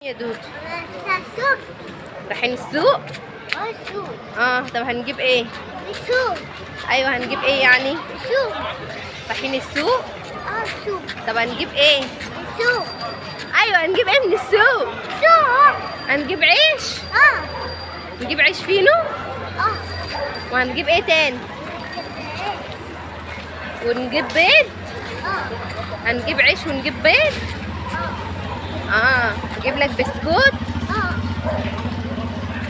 يا دودو؟ السوق. رايحين السوق؟ السوق. طب هنجيب ايه؟ السوق. ايوه هنجيب ايه يعني؟ السوق. رايحين السوق؟ السوق. طب هنجيب ايه؟ السوق. ايوه هنجيب ايه من السوق؟ السوق. هنجيب عيش؟ نجيب عيش فينو؟ وهنجيب ايه تاني؟ ونجيب بيض؟ هنجيب عيش ونجيب بيض؟ اجيب لك بسكوت؟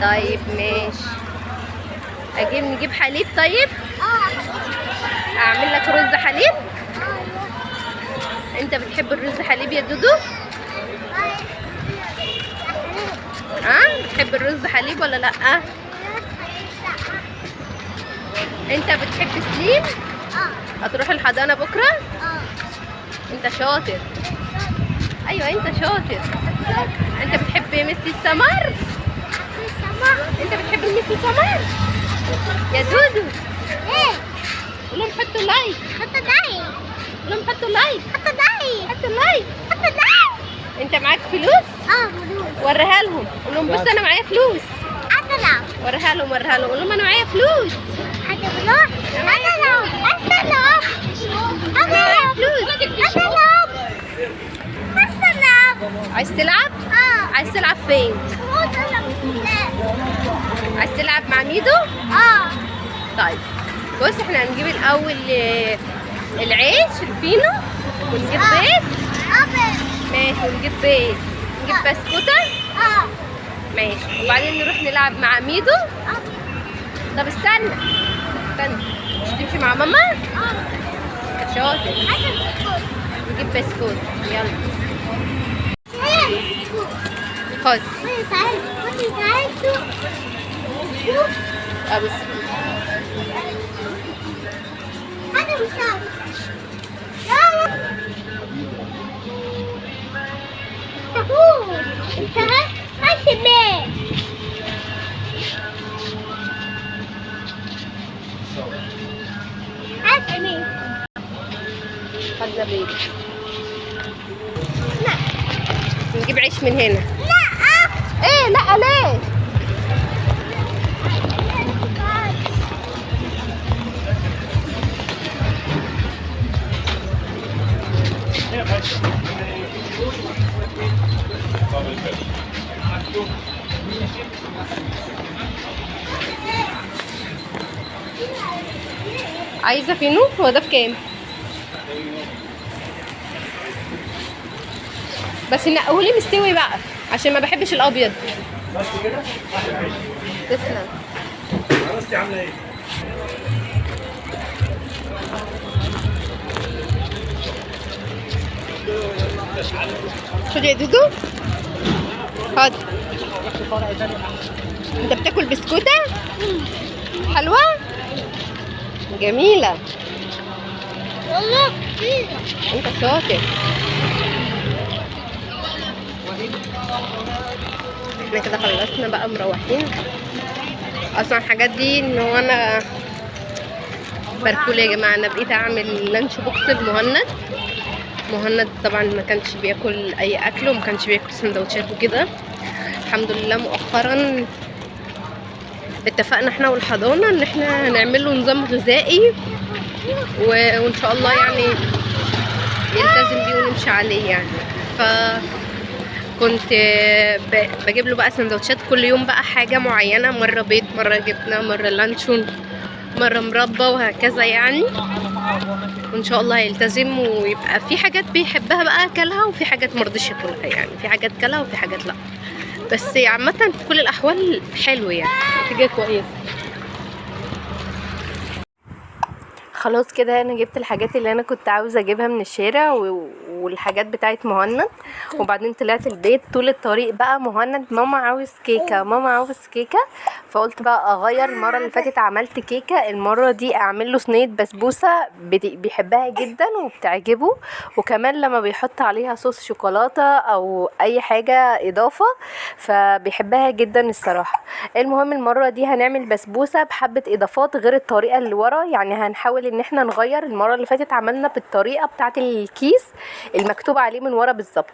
طيب ماشي. نجيب حليب طيب؟ اعمل لك رز حليب؟ انت بتحب الرز حليب يا دودو؟ بتحب الرز حليب ولا لا؟ انت بتحب سليم؟ هتروح الحضانه بكره؟ انت شاطر. ايوه انت شاطر. انت بتحب ميسي السمر؟ انت بتحب ميسي السمر يا دودو؟ قول لهم حطوا لايك. قول لهم حطوا لايك. حطوا لايك. انت معاك فلوس؟ وريها لهم. قول لهم بص انا معايا فلوس. وريها لهم. قول لهم انا معايا فلوس. عايز تلعب؟ عايز تلعب فين؟ عايز تلعب مع ميدو؟ طيب بص احنا هنجيب الاول العيش الفينو ونجيب بيض. ماشي ونجيب بيض. نجيب بسكوتة. ماشي وبعدين نروح نلعب مع ميدو. طب استنى مش تمشي مع ماما؟ شاطر. نجيب بسكوت. يلا خد. بس خدنا بيض. نجيب عيش من هنا. ايه لا ليه؟ عايزه فينو؟ هو ده بكام؟ بس نقهولي مستوي بقى عشان ما بحبش الابيض. بس كده؟ تسلم. عروستي عامله ايه؟ خد يا دودو. خد. انت بتاكل بسكوتة؟ حلوة؟ جميلة. انت شاطر. احنا كده خلصنا بقى مروحين. اصلا الحاجات دي ان هو انا باركول يا جماعه. انا بقيت اعمل لانش بوكس لمهند. مهند طبعا ما كانش بياكل اي اكل وما كانش بياكل سندوتشات وكده. الحمد لله مؤخرا اتفقنا احنا والحضانه ان احنا هنعمل له نظام غذائي وان شاء الله يعني يلتزم بيه ونمشي عليه يعني. كنت بجيب له بقى سندوتشات كل يوم بقى حاجه معينه، مره بيض مره جبنه مره لانشون مره مربى وهكذا يعني. وان شاء الله هيلتزم ويبقى في حاجات بيحبها بقى اكلها وفي حاجات مرضيش ياكلها يعني. في حاجات كلها وفي حاجات لا، بس عامه في كل الاحوال حلو يعني، حاجه كويسه. خلاص كده انا جبت الحاجات اللي انا كنت عاوزه اجيبها من الشارع والحاجات بتاعت مهند. وبعدين طلعت البيت طول الطريق بقى مهند ماما عاوز كيكه ماما عاوز كيكه. فقلت بقى اغير. المره اللي فاتت عملت كيكه، المره دي اعمل له صينيه بسبوسه بيحبها جدا وبتعجبه، وكمان لما بيحط عليها صوص شوكولاته او اي حاجه اضافه فبيحبها جدا الصراحه. المهم المره دي هنعمل بسبوسه بحبه اضافات غير الطريقه اللي ورا يعني. هنحاول ان احنا نغير. المره اللي فاتت عملنا بالطريقه بتاعه الكيس المكتوب عليه من ورا بالظبط.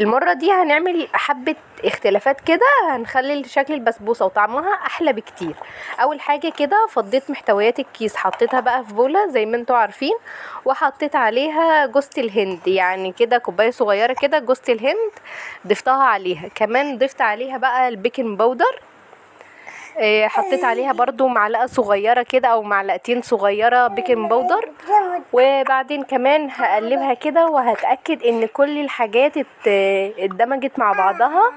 المره دي هنعمل حبه اختلافات كده، هنخلي شكل البسبوسه وطعمها احلى بكتير. اول حاجه كده فضيت محتويات الكيس، حطيتها بقى في بوله زي ما انتوا عارفين، وحطيت عليها جوز الهند، يعني كده كوبايه صغيره كده جوز الهند ضفتها عليها. كمان ضفت عليها بقى البيكنج باودر، حطيت عليها برضو معلقه صغيره كده او معلقتين صغيره بيكنج باودر. وبعدين كمان هقلبها كده وهتاكد ان كل الحاجات اتدمجت مع بعضها،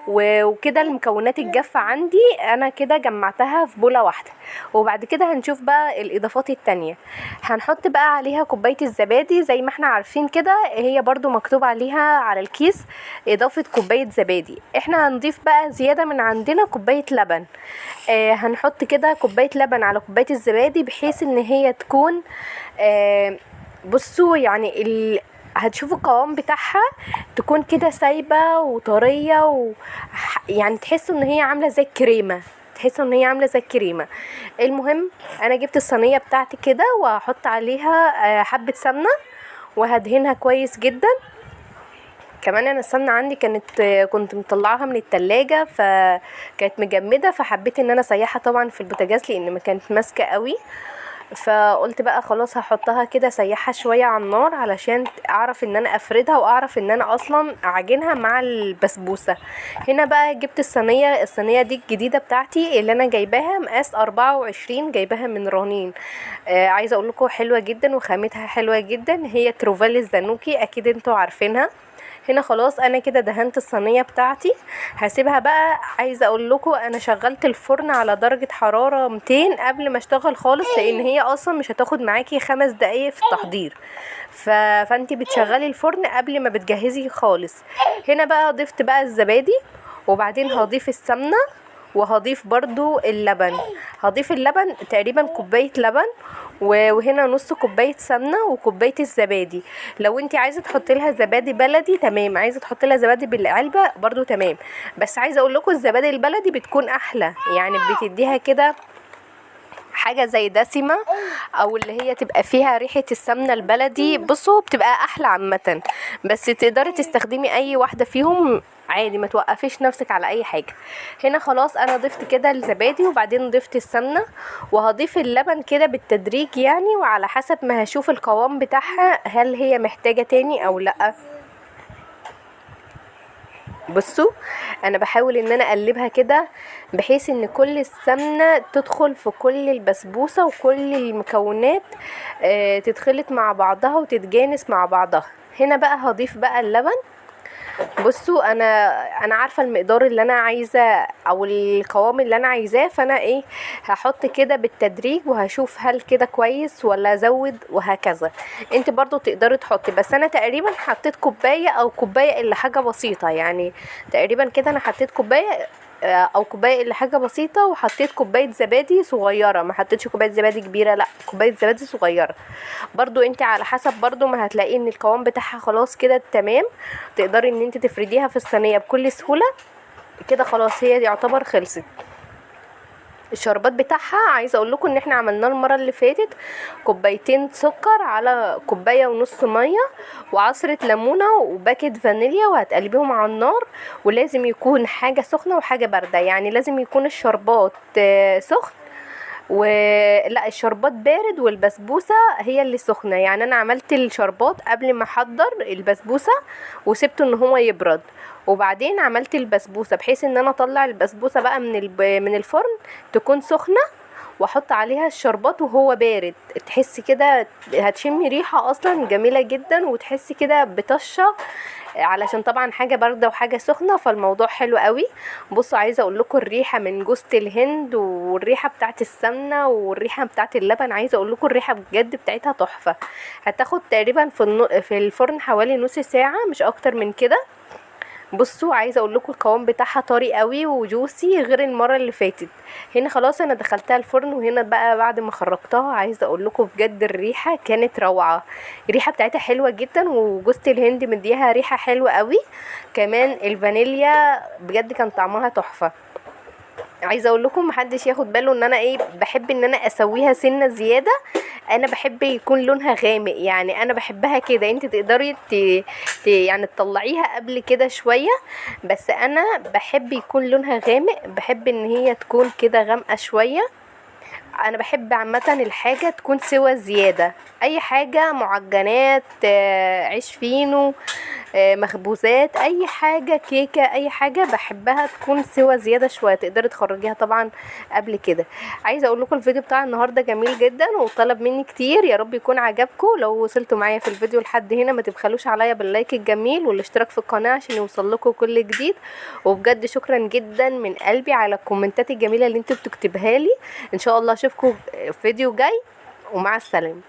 وكده المكونات الجافة عندي انا كده جمعتها في بولة واحدة. وبعد كده هنشوف بقى الاضافات التانية. هنحط بقى عليها كوباية الزبادي زي ما احنا عارفين كده، هي برضو مكتوب عليها على الكيس اضافة كوباية زبادي. احنا هنضيف بقى زيادة من عندنا كوباية لبن. هنحط كده كوباية لبن على كوباية الزبادي بحيث ان هي تكون بصوا يعني هتشوفوا القوام بتاعها تكون كده سايبه وطريه يعني تحسوا ان هي عامله زي الكريمه، تحسوا ان هي عامله زي الكريمه. المهم انا جبت الصينيه بتاعتي كده وهحط عليها حبه سمنه وهدهنها كويس جدا. كمان انا السمنه عندي كنت مطلعاها من التلاجة فكانت مجمده، فحبيت ان انا اسيحها طبعا في البوتاجاز لان ما كانت ماسكه قوي، فقلت بقى خلاص هحطها كده اسيحها شويه على النار علشان اعرف ان انا افردها واعرف ان انا اصلا اعجنها مع البسبوسه. هنا بقى جبت الصينيه دي الجديده بتاعتي اللي انا جايباها مقاس 24، جايباها من رنين. عايزه اقول لكم حلوه جدا وخامتها حلوه جدا، هي تروفال الزنوكي اكيد انتوا عارفينها. هنا خلاص انا كده دهنت الصينيه بتاعتي، هسيبها بقى. عايزه اقول لكم انا شغلت الفرن على درجه حراره 200 قبل ما اشتغل خالص، لان هي اصلا مش هتاخد معاكي 5 دقايق في التحضير، فانتي بتشغلي الفرن قبل ما بتجهزي خالص. هنا بقى ضفت بقى الزبادي، وبعدين هضيف السمنه، وهضيف برضو اللبن. هضيف اللبن تقريبا كوبايه لبن، وهنا نص كوبايه سمنه وكوبايه الزبادي. لو انت عايزه تحطي لها زبادي بلدي تمام، عايزه تحطي لها زبادي بالعلبه برضو تمام، بس عايزه اقول لكم الزبادي البلدي بتكون احلى، يعني بتديها كده حاجه زي دسمه، او اللي هي تبقى فيها ريحه السمنه البلدي. بصوا بتبقى احلى عامه، بس تقدري تستخدمي اي واحده فيهم عادي، ما توقفيش نفسك على اي حاجه. هنا خلاص انا ضفت كده الزبادي وبعدين ضفت السمنه، وهضيف اللبن كده بالتدريج يعني، وعلى حسب ما هشوف القوام بتاعها هل هي محتاجه تاني او لا. بصوا انا بحاول ان انا اقلبها كده بحيث ان كل السمنه تدخل في كل البسبوسه وكل المكونات تتخلط مع بعضها وتتجانس مع بعضها. هنا بقى هضيف بقى اللبن. بصوا انا عارفه المقدار اللي انا عايزه او القوام اللي انا عايزاه، فانا هحط كده بالتدريج وهشوف هل كده كويس ولا ازود وهكذا. انت برضو تقدري تحطي، بس انا تقريبا حطيت كوبايه او كوبايه الا حاجه بسيطه، يعني تقريبا كده انا حطيت كوبايه او كوبايه الا حاجه بسيطه، وحطيت كوبايه زبادي صغيره، ما حطيتش كوبايه زبادي كبيره، لا كوبايه زبادي صغيره. برضو انت على حسب برضو ما هتلاقي ان القوام بتاعها خلاص كده تمام، تقدري ان انت تفرديها في الصينيه بكل سهوله كده. خلاص هي يعتبر خلصت. الشربات بتاعها عايزه اقول لكم ان احنا عملناه المره اللي فاتت، كوبايتين سكر على كوبايه ونص ميه وعصره ليمونه وباكيت فانيليا، وهتقلبيهم على النار. ولازم يكون حاجه سخنه وحاجه بارده، يعني لازم يكون الشربات سخن ولا الشربات بارد والبسبوسه هي اللي سخنه. يعني انا عملت الشربات قبل ما احضر البسبوسه وسبته ان هو يبرد، وبعدين عملت البسبوسه بحيث ان انا اطلع البسبوسه بقى من الفرن تكون سخنه، واحط عليها الشربات وهو بارد. تحسي كده هتشمي ريحه اصلا جميله جدا، وتحسي كده بطشه، علشان طبعا حاجه بارده وحاجه سخنه، فالموضوع حلو قوي. بصوا عايزه اقول لكم الريحه من جوز الهند والريحه بتاعت السمنه والريحه بتاعت اللبن، عايزه اقول لكم الريحه بجد بتاعتها تحفه. هتاخد تقريبا في الفرن حوالي نص ساعه مش اكتر من كده. بصوا عايزه اقول لكم القوام بتاعها طري قوي وجوسي غير المره اللي فاتت. هنا خلاص انا دخلتها الفرن، وهنا بقى بعد ما خرجتها عايزه اقول لكم بجد الريحه كانت روعه، الريحه بتاعتها حلوه جدا، وجوز الهند مديها ريحه حلوه قوي. كمان الفانيليا بجد كان طعمها تحفه. عايزه اقول لكم محدش ياخد باله ان انا بحب ان انا اسويها سنه زياده انا بحب يكون لونها غامق، يعني انا بحبها كده. انت تقدري يعني تطلعيها قبل كده شويه، بس انا بحب يكون لونها غامق، بحب ان هي تكون كده غامقه شويه. انا بحب عامه الحاجه تكون سوا زياده، اي حاجه معجنات، عيش فينو، مخبوزات، اي حاجه، كيكه، اي حاجه بحبها تكون سوا زياده شويه. تقدري تخرجيها طبعا قبل كده. عايزه اقول لكم الفيديو بتاع النهارده جميل جدا وطلب مني كتير، يا رب يكون عجبكم. لو وصلتوا معايا في الفيديو لحد هنا ما تبخلوش عليا باللايك الجميل والاشتراك في القناه عشان يوصل لكم كل جديد. وبجد شكرا جدا من قلبي على الكومنتات الجميله اللي انتوا بتكتبها لي. ان شاء الله اشوفكم فيديو جاي، ومع السلامه.